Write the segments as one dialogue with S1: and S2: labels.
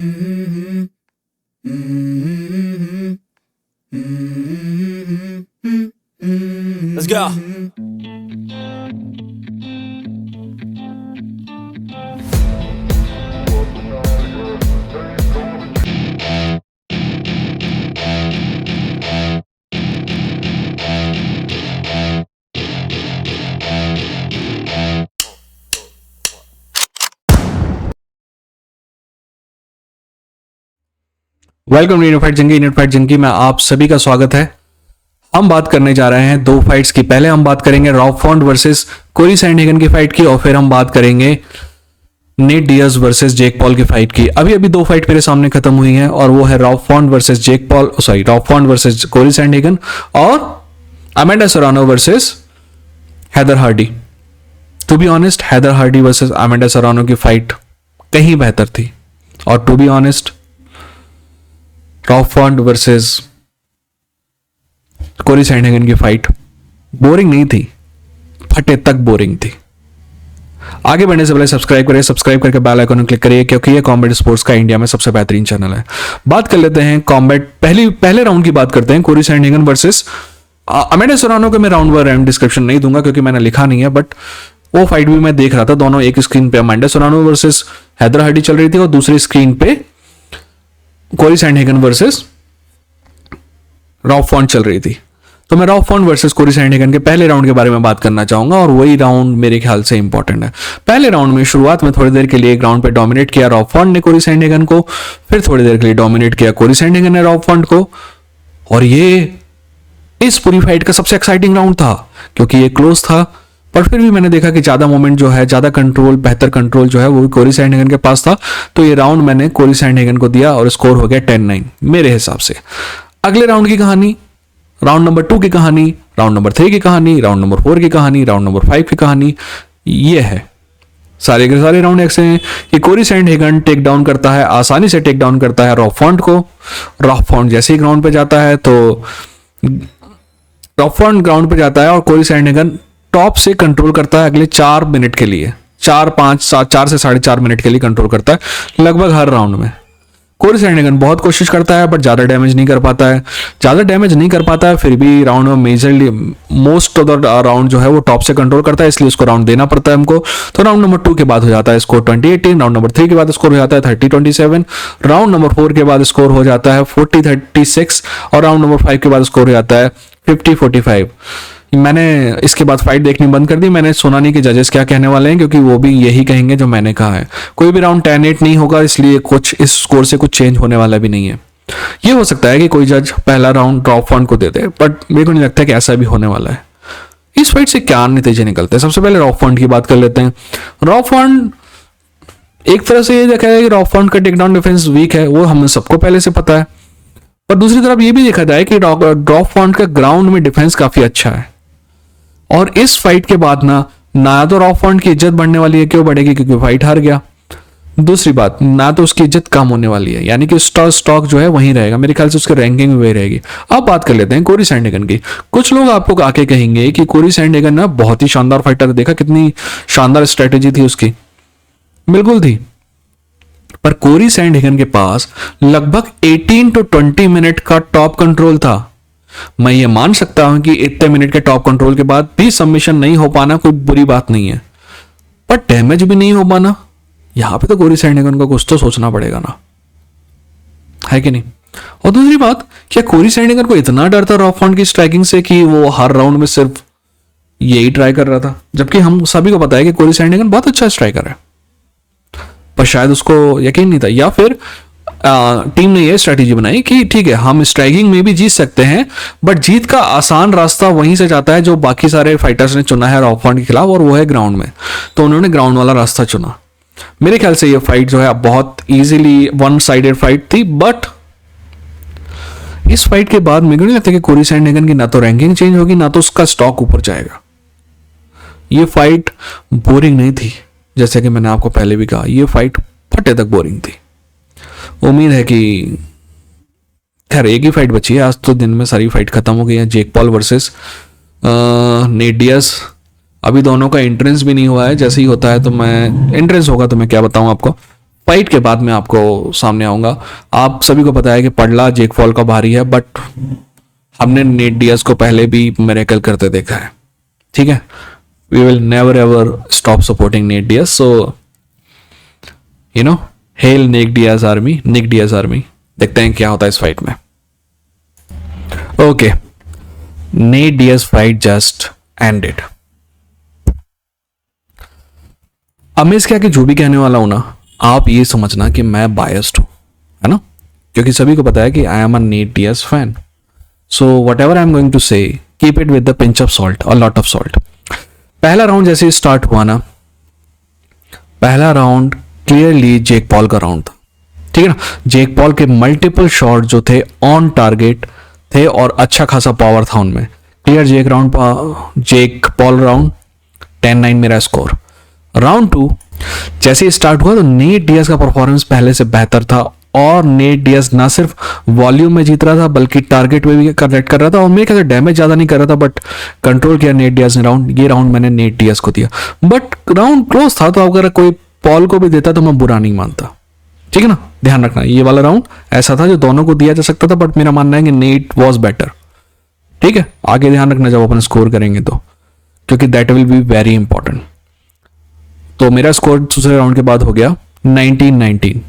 S1: Let's go.
S2: Welcome unified जंगी में आप सभी का स्वागत है। हम बात करने जा रहे हैं दो फाइट्स की। पहले हम बात करेंगे Rob Font versus Cory Sandhagen की फाइट की, और फिर हम बात करेंगे Nate Diaz versus Jake Paul की फाइट की। अभी अभी दो फाइट मेरे सामने खत्म हुई हैं, और वो है Rob Font versus Rob Font versus Cory Sandhagen और Amanda Serrano versus Heather Hardy. To be honest, Heather Hardy versus Amanda Serrano की फाइट कहीं बेहतर थी, और to be honest Rob Font versus Cory Sandhagen की फाइट बोरिंग नहीं थी, फटे तक बोरिंग थी। आगे बढ़ने से पहले सब्सक्राइब करके बेल आइकन क्लिक करिए, क्योंकि ये कॉम्बैट स्पोर्ट्स का इंडिया में सबसे बेहतरीन चैनल है। बात कर लेते हैं कॉम्बैट पहले राउंड की बात करते हैं, कोरी सैंडहेगन वर्सेस अमेंडा सेरानो के मैं राउंड बाय राउंड डिस्क्रिप्शन नहीं दूंगा क्योंकि मैंने लिखा नहीं है, बट वो फाइट भी मैं देख रहा था। दोनों एक स्क्रीन पे Amanda Serrano versus Heather Hardy चल रही थी, और दूसरी स्क्रीन पे कोरी सैंडहेगन वर्सेस रॉब फॉन्ट चल रही थी। तो मैं रॉब फॉन्ट वर्सेस कोरी सैंडहेगन के पहले राउंड के बारे में बात करना चाहूंगा, और वही राउंड मेरे ख्याल से इंपॉर्टेंट है। पहले राउंड में शुरुआत में थोड़ी देर के लिए ग्राउंड पे डोमिनेट किया रॉब फॉन्ट ने कोरी सैंडहेगन को, फिर थोड़ी देर के लिए डोमिनेट किया कोरी सैंडहेगन ने रॉब फॉन्ट को, और ये इस पूरी फाइट का सबसे एक्साइटिंग राउंड था क्योंकि ये क्लोज था। पर फिर भी मैंने देखा कि ज्यादा मोमेंट जो है, ज्यादा कंट्रोल, बेहतर कंट्रोल जो है वो भी कोरी सैंडहेगन के पास था। तो ये राउंड मैंने कोरी सैंडहेगन को दिया, और स्कोर हो गया 10-9 मेरे हिसाब से। अगले राउंड की कहानी, राउंड नंबर 2 की कहानी, राउंड नंबर 3 की कहानी, राउंड नंबर 4 की कहानी, राउंड नंबर 5 की कहानी, ये है। सारे के सारे राउंड ऐसे हैं कि कोरी सैंडहेगन टेक डाउन करता है, आसानी से टेक डाउन करता है रॉब फॉन्ट को। रॉब फॉन्ट जैसे ही ग्राउंड पे जाता है तो रॉब फॉन्ट ग्राउंड पे जाता है, और कोरी सैंडहेगन टॉप से कंट्रोल करता है अगले 4 मिनट के लिए, 4 से 4.5 मिनट के लिए कंट्रोल करता है लगभग हर राउंड में। कोरी सैंडहेगन बहुत कोशिश करता है, बट ज्यादा डैमेज नहीं कर पाता है। फिर भी राउंड में majorly most of the round जो है वो टॉप से कंट्रोल करता है, इसलिए उसको राउंड देना पड़ता है हमको। तो राउंड नंबर 2 के बाद हो जाता है स्कोर 20-18, राउंड नंबर 3 के बाद स्कोर हो जाता है 30-27, राउंड नंबर 4 के बाद स्कोर हो जाता है 40-36, और राउंड नंबर 5 के बाद स्कोर हो जाता है 50-45। मैंने इसके बाद फाइट देखनी बंद कर दी। मैंने सुना नहीं कि जजेस क्या कहने वाले हैं, क्योंकि वो भी यही कहेंगे जो मैंने कहा है। कोई भी राउंड 10-8 नहीं होगा, इसलिए कुछ इस स्कोर से कुछ चेंज होने वाला भी नहीं है। ये हो सकता है कि कोई जज पहला राउंड रॉब फॉन्ट को दे दे, बट मेरे को नहीं लगता कि ऐसा भी होने वाला है। इस फाइट से क्या नतीजे निकलते हैं, सबसे पहले रॉब फॉन्ट की बात कर लेते हैं। रॉब फॉन्ट एक तरह से ये देखा है कि रॉब फॉन्ट का टेकडाउन डिफेंस वीक है, वो हमें सबको पहले से पता है। पर दूसरी तरफ ये भी देखा जाए कि रॉब फॉन्ट का ग्राउंड में डिफेंस काफी अच्छा है, और इस फाइट के बाद ना तो रॉब फॉन्ट की इज्जत बढ़ने वाली है। क्यों बढ़ेगी? क्योंकि फाइट हार गया। दूसरी बात, ना तो उसकी इज्जत कम होने वाली है, यानी कि स्टॉक जो है वहीं रहेगा। मेरे ख्याल से उसकी रैंकिंग भी वही रहेगी। अब बात कर लेते हैं कोरी सैंडहेगन की। कुछ लोग आपको आके कहेंगे कि कोरी सैंडहेगन ना बहुत ही शानदार फाइटर है, देखा कितनी शानदार स्ट्रेटेजी थी उसकी। बिल्कुल थी, पर कोरी सैंडहेगन के पास लगभग 18 to 20 मिनट का टॉप कंट्रोल था। मैं ये मान सकता हूं कि इतने मिनट के टॉप कंट्रोल के बाद भी सबमिशन नहीं हो पाना कोई बुरी बात नहीं है, पर डैमेज भी नहीं हो पाना, यहां पे तो कोरी सैंडहेगन को कुछ तो सोचना पड़ेगा ना, है कि नहीं? और दूसरी बात, क्या कोरी सैंडहेगन को इतना डर था रॉब फॉन्ट की स्ट्राइकिंग से कि वो हर राउंड में सिर्फ यही ट्राई कर रहा था, जबकि हम सभी को पता है कि कोरी सैंडहेगन बहुत अच्छा स्ट्राइकर है, पर शायद उसको यकीन नहीं था, या फिर टीम ने यह स्ट्रेटेजी बनाई कि ठीक है हम स्ट्राइकिंग में भी जीत सकते हैं, बट जीत का आसान रास्ता वहीं से जाता है जो बाकी सारे फाइटर्स ने चुना है रॉब फॉन्ट के खिलाफ, और वो है ग्राउंड में। तो उन्होंने ग्राउंड वाला रास्ता चुना। मेरे ख्याल से ये फाइट जो है बहुत इजीली वन साइडेड फाइट थी, बट इस फाइट के बाद मुझे नहीं लगता कि कोरी सैंडहेगन की ना तो रैंकिंग चेंज होगी, ना तो उसका स्टॉक ऊपर जाएगा। ये फाइट बोरिंग नहीं थी, जैसे कि मैंने आपको पहले भी कहा, ये फाइट फटे तक बोरिंग थी। उम्मीद है कि खैर एक ही फाइट बची है, आज तो दिन में सारी फाइट खत्म हो गई है। Jake Paul versus Nate Diaz, अभी दोनों का एंट्रेंस भी नहीं हुआ है। जैसे ही होता है तो मैं एंट्रेंस होगा तो मैं क्या बताऊं आपको, फाइट के बाद मैं आपको सामने आऊंगा। आप सभी को पता है कि पडला जेक पॉल का भारी है, बट हमने नेट डियाज को पहले भी मिरेकल करते देखा है, ठीक है। We will never ever stop supporting Nate Diaz, so you know, hell Nick Diaz army. देखते हैं क्या होता है इस फाइट में। Okay, Nate Diaz fight just ended. अब मैं इसके आगे जो भी कहने वाला हूं ना, आप ये समझना कि मैं बायस्ड हूं, है ना, क्योंकि सभी को पता है कि I am a Nate Diaz fan. So whatever I am going to say, keep it with the pinch of salt और लॉट ऑफ सॉल्ट। पहला राउंड जैसे ही स्टार्ट हुआ ना, पहला राउंड क्लियरली जेक पॉल का राउंड था, ठीक है ना। जेक पॉल के मल्टीपल शॉट जो थे ऑन टारगेट थे और अच्छा खासा पावर था उनमें। क्लियर जेक पॉल राउंड 10-9 मेरा स्कोर। राउंड 2 जैसे ही स्टार्ट हुआ तो नेट डियाज का परफॉर्मेंस पहले से बेहतर था और नेट डियाज ना सिर्फ वॉल्यूम में जीत रहा था बल्कि टारगेट में भी करेक्ट कर रहा था और मेरे ख्याल से डैमेज ज्यादा नहीं कर रहा था, बट कंट्रोल किया नेट डियाज ने राउंड। ये राउंड मैंने नेट डियाज को दिया, बट राउंड क्लोज था, तो अगर कोई पॉल को भी देता तो मैं बुरा नहीं मानता, ठीक है ना। ध्यान रखना, ये वाला राउंड ऐसा था जो दोनों को दिया जा सकता था, बट मेरा मानना है कि नेट वॉज बेटर, ठीक है। आगे ध्यान रखना जब अपन स्कोर करेंगे तो, क्योंकि that will be very important. तो मेरा स्कोर दूसरे राउंड के बाद हो गया 19-19।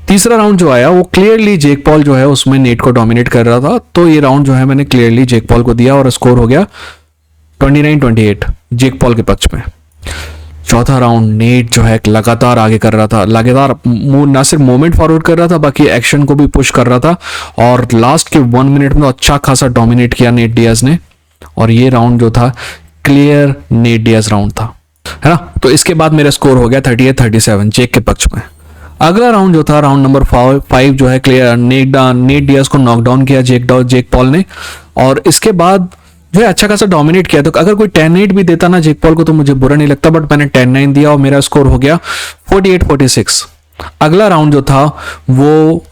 S2: तीसरा राउंड जो आया वो क्लियरली जेक पॉल जो है उसमें नेट को डोमिनेट कर रहा था, तो ये राउंड जो है मैंने क्लियरली जेक पॉल को दिया और स्कोर हो गया 29-28 जेक पॉल के पक्ष में। चौथा राउंड नेट जो है लगातार आगे कर रहा था, लगातार ना सिर्फ मूवमेंट फॉरवर्ड कर रहा था बाकी एक्शन को भी पुश कर रहा था और लास्ट के 1 मिनट में तो अच्छा खासा डोमिनेट किया नेट डियाज ने और ये राउंड जो था क्लियर नेट डियाज राउंड था, है ना। तो इसके बाद मेरा स्कोर हो गया 38-37 जेक के पक्ष में। अगला राउंड जो था राउंड नंबर 5 जो है क्लियर नेट डियाज को नॉकडाउन किया जेक पॉल ने और इसके बाद जो है अच्छा खासा डोमिनेट किया। तो अगर कोई 10-8 भी देता ना जेक पॉल को तो मुझे बुरा नहीं लगता, बट मैंने 10-9 दिया और मेरा स्कोर हो गया 48-46। अगला राउंड जो था वो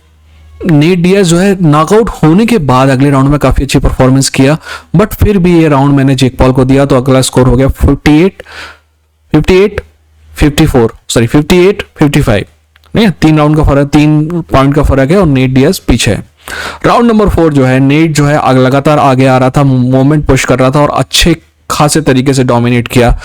S2: नेट डियाज जो है नॉकआउट होने के बाद अगले राउंड में काफी अच्छी परफॉर्मेंस किया, बट फिर भी ये राउंड मैंने जेक पॉल को दिया तो अगला स्कोर हो गया 58-55 नहीं, 3 राउंड का फर्क, 3 पॉइंट का फर्क है और नेट डियाज पीछे है। राउंड नंबर 4 जो है नेट जो है लगातार आगे आ रहा था, मोमेंट पुश कर रहा था और अच्छे खासे तरीके से डोमिनेट किया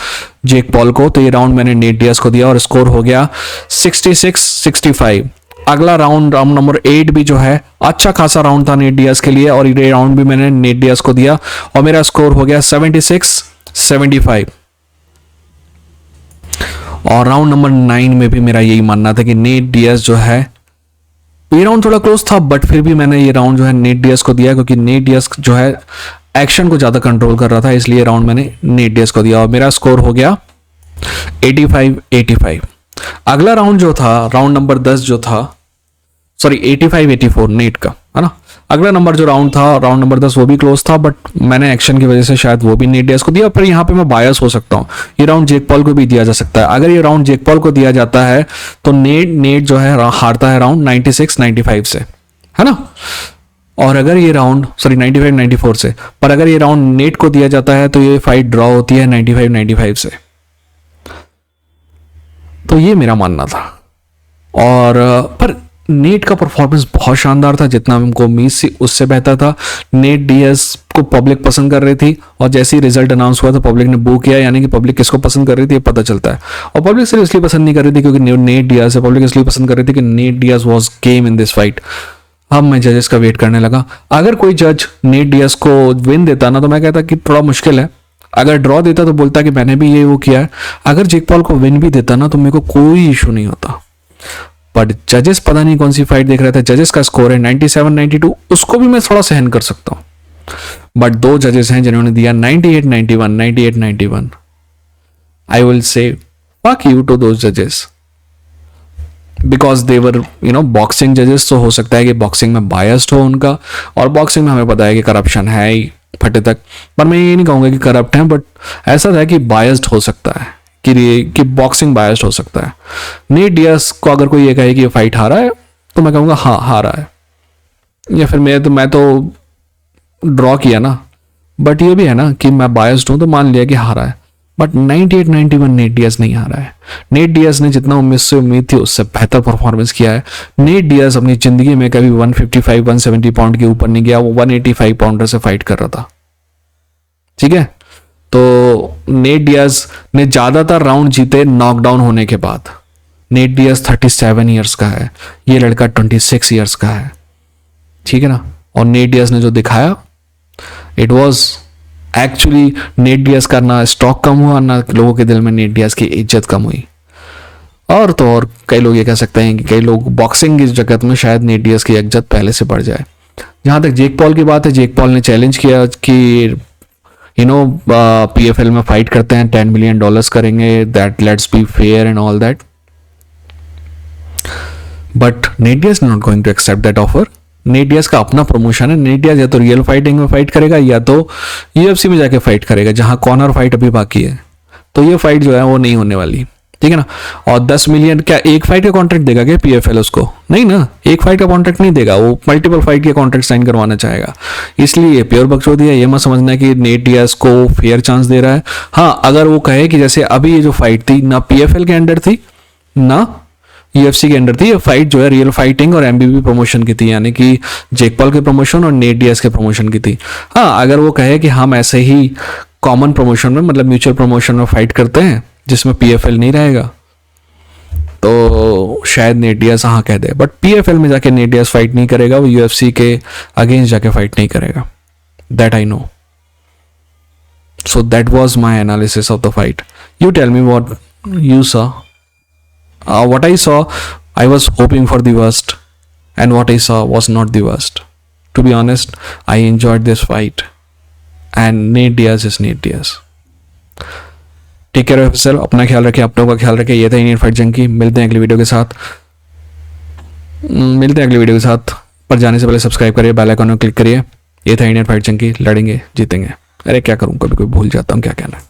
S2: जेक पॉल को, तो ये राउंड मैंने नेट डियाज को दिया और स्कोर हो गया 66-65। अगला राउंड नंबर 8 भी जो है अच्छा खासा राउंड था नेट डियाज के लिए और ये राउंड भी मैंने नेट डियाज को दिया और मेरा स्कोर हो गया 76-75। और राउंड नंबर 9 में भी मेरा यही मानना था कि नेट डियाज जो है, ये राउंड थोड़ा क्लोज था बट फिर भी मैंने ये राउंड जो है नेट डियाज को दिया क्योंकि नेट डियाज जो है एक्शन को ज्यादा कंट्रोल कर रहा था, इसलिए राउंड मैंने नेट डियाज को दिया और मेरा स्कोर हो गया 85-85। अगला राउंड जो था राउंड नंबर 10 जो था, सॉरी 85-84 नेट का, है ना। अगला नंबर जो राउंड था राउंड नंबर 10 वो भी क्लोज था बट मैंने एक्शन की वजह से शायद वो भी नेट डियाज को दिया, पर यहाँ पे मैं बायस हो सकता हूँ, ये राउंड जेक पॉल को भी दिया जा सकता है। अगर ये राउंड जेक पॉल को दिया जाता है तो नेट जो है हारता है राउंड 96-95 से, है ना। और अगर ये राउंड 95-94 से, पर अगर ये राउंड नेट को दिया जाता है तो ये फाइट ड्रॉ होती है 95-95 से। तो ये मेरा मानना था और पर नेट का परफॉर्मेंस बहुत शानदार था, जितना हमको उम्मीद से उससे बेहतर था। नेट डियाज को पब्लिक पसंद कर रही थी और जैसे ही रिजल्ट अनाउंस हुआ तो पब्लिक ने बू किया, यानी कि पब्लिक किसको पसंद कर रही थी ये पता चलता है। और पब्लिक सिर्फ इसलिए पसंद नहीं कर रही थी क्योंकि नेट डियाज है, पब्लिक इसलिए पसंद कर रही थी कि Nate Diaz was game in this fight. अब मैं जजेस का वेट करने लगा, अगर कोई जज नेट डियाज को विन देता ना तो मैं कहता कि थोड़ा मुश्किल है, अगर ड्रॉ देता तो बोलता कि मैंने भी ये वो किया है, अगर जेक पॉल को विन भी देता ना तो मेरे को कोई इशू नहीं होता। बट जजेस पता नहीं कौन सी फाइट देख रहे थे, जजेस का स्कोर है 97-92, उसको भी मैं थोड़ा सहन कर सकता हूं, बट 2 जजेस हैं जिन्होंने दिया 98-91 I will say fuck you to those जजेस बिकॉज दे वर बॉक्सिंग जजेस। तो हो सकता है कि बॉक्सिंग में बायस्ड हो उनका, और बॉक्सिंग में हमें पता है कि करप्शन है ही फटे तक, पर मैं ये नहीं कहूंगा कि करप्ट है, बट ऐसा है कि बायस्ड हो सकता है कि बॉक्सिंग बायस्ड हो सकता है। नेट डियाज को अगर कोई ये कहे कि ये फाइट हारा है तो मैं कहूँगा हाँ हारा है, या फिर मैं तो ड्रॉ किया ना, बट ये भी है ना कि मैं बायस्ड हूँ तो मान लिया कि हारा है। बट 98-91 नेट डियाज नहीं आ रहा है। नेट डियाज ने जितना उम्मीद थी उससे बेहतर परफॉर्मेंस किया है। नेट डियाज अपनी जिंदगी में कभी 155-170 पाउंड के ऊपर नहीं गया, वो 185 पाउंडर से फाइट कर रहा था, ठीक है। तो नेट डियाज ने ज्यादातर राउंड जीते नॉकडाउन होने के बाद। नेट डियाज 37 ईयर्स का है, ये लड़का 26 ईयर्स का है, ठीक है ना। और नेट डियाज ने जो दिखाया, it was actually, net Diaz का ना स्टॉक कम हुआ, ना लोगों के दिल में नेट डियाज की इज्जत कम हुई। और तो और कई लोग ये कह सकते हैं कि कई लोग बॉक्सिंग की जगत में शायद नेट डियाज की इज्जत पहले से बढ़ जाए। जहां तक जेक पॉल की बात है, जेक पॉल ने चैलेंज किया कि PFL में फाइट करते हैं, $10 मिलियन करेंगे, that let's be fair and all that, but Nate Diaz not going to accept that offer. Nate Diaz का अपना प्रमोशन है। नेट डियाज या तो रियल फाइटिंग में फाइट करेगा या तो UFC में जाके फाइट करेगा, जहां कॉर्नर फाइट अभी बाकी है। तो ये फाइट जो है वो नहीं होने वाली, ठीक है ना। और 10 मिलियन क्या एक फाइट का कॉन्ट्रैक्ट देगा क्या PFL उसको? नहीं ना, एक फाइट का कॉन्ट्रैक्ट नहीं देगा, वो मल्टीपल फाइट के कॉन्ट्रैक्ट साइन करवाना चाहेगा। इसलिए प्योर बकचोदी है। ये मत समझना कि नेट डियाज को फेयर चांस दे रहा है। हाँ, अगर वो कहे कि जैसे अभी ये जो फाइट थी ना PFL के अंडर थी ना UFC के अंडर थी, ये फाइट जो है रियल फाइटिंग और MVP प्रमोशन की थी, यानी कि जेक पॉल के प्रमोशन और नेट डियाज के प्रमोशन की थी। हाँ, अगर वो कहे कि हम ऐसे ही कॉमन प्रमोशन में, मतलब म्यूचुअल प्रमोशन में फाइट करते हैं जिसमें PFL नहीं रहेगा, तो शायद नेट डियाज हाँ कह दे। बट PFL में जाके नेट डियाज फाइट नहीं करेगा, वो UFC के अगेंस्ट जाके फाइट नहीं करेगा, that I know. So that was my analysis of the fight. You tell me what you saw. What I saw, I was hoping for the worst, and what I saw was not the worst. To be honest, I enjoyed this fight, and Nate Diaz is Nate Diaz. Take care of yourself. अपना ख्याल रखें, अपनों का ख्याल रखें। ये था Indian fight junkie. मिलते हैं अगली वीडियो के साथ। पर जाने से पहले सब्सक्राइब करिए, बेल आइकन में क्लिक करिए। ये था इंडियन फाइट जंकी। लड़ेंगे, जीतेंगे। अरे क्या करूँ, कभी कोई भूल जाता हूँ क्या कहना है।